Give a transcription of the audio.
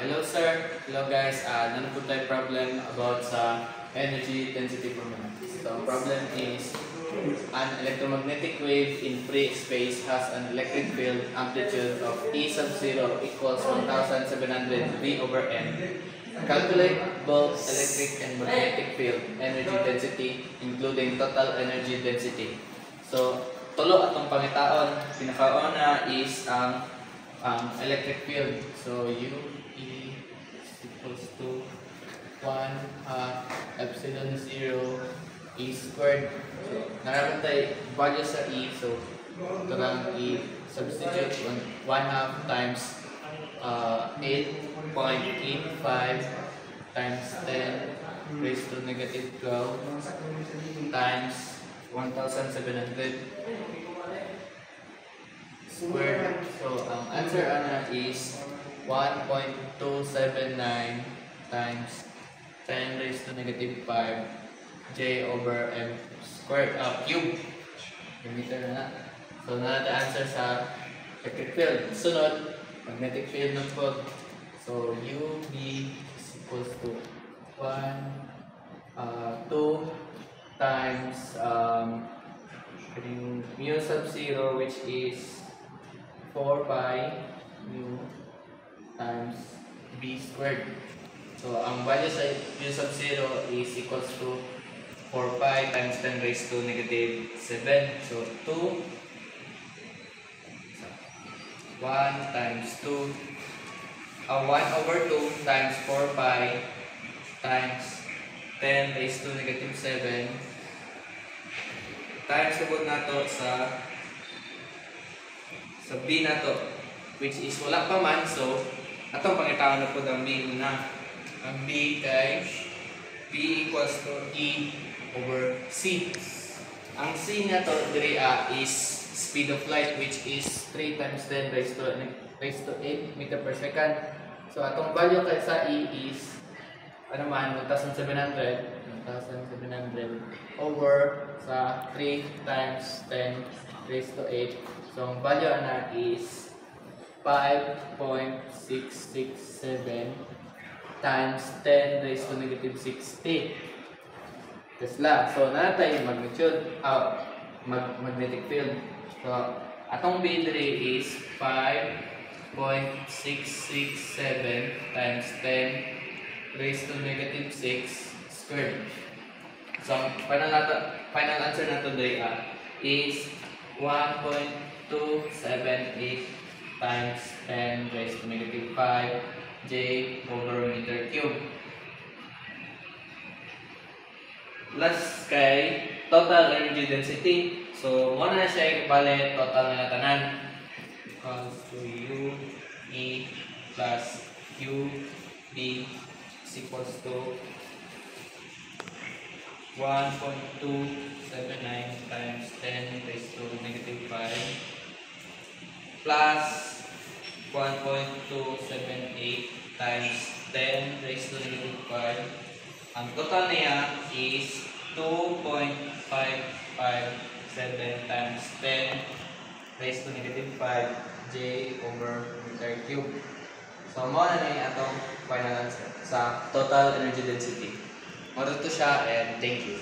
Hello sir, hello guys. None po tayo problem about sa energy density formula. So ang problem is an electromagnetic wave in free space has an electric field amplitude of E sub 0 equals 1700 V over M. Calculate both electric and magnetic field energy density including total energy density. So tulo atong pangitaon, pinakauna is ang electric field. So U E is equals to 1/2 epsilon 0 E squared. So naraman tayo value sa E. So ito lang E substitute 1/2 times 8.85 times 10 raised to negative 12 times 1700 squared. So ang answer ana is 1.279 times 10 raised to negative 5 J over M squared cube. Meter na. So na the answer sa electric field. Sunod, magnetic field ng pod. So UB is equals to 2 times mu sub 0, which is 4 pi mu times B squared. So ang value sa mu sub 0 is equals to 4 pi times 10 raised to negative 7. So 1 times 2 1 over 2 times 4 pi times 10 raised to negative 7 times sabot nato sa B nato, which is wala pa man. So atong pangitawon na po ang B una. Ang B kay B equals to E over C. Ang C nato diri is speed of light, which is 3 times 10 raised to 8 meter per second. So atong value kay sa E is ano man 1,700 over sa 3 times 10 raised to 8. So ang value ana is 5.667 times 10 raised to negative 60 Tesla. So natay magnitude magnetic field. So atong B diri is 5.667 times 10 raised to negative 6 squared. So final answer nato diri is 1.278 times 10 raised to negative 5 J over meter cube. Last kay total energy density. So muna na siya ibalik total nga tanan equals to U E plus Q B is equals to 1.279 times 10 raised to negative 5 plus 1.278 times 10 raised to negative 5. Ang total niya is 2.557 times 10 raised to negative 5 J over meter cube. So mo na yung atong final answer sa total energy density. Matuto siya and thank you.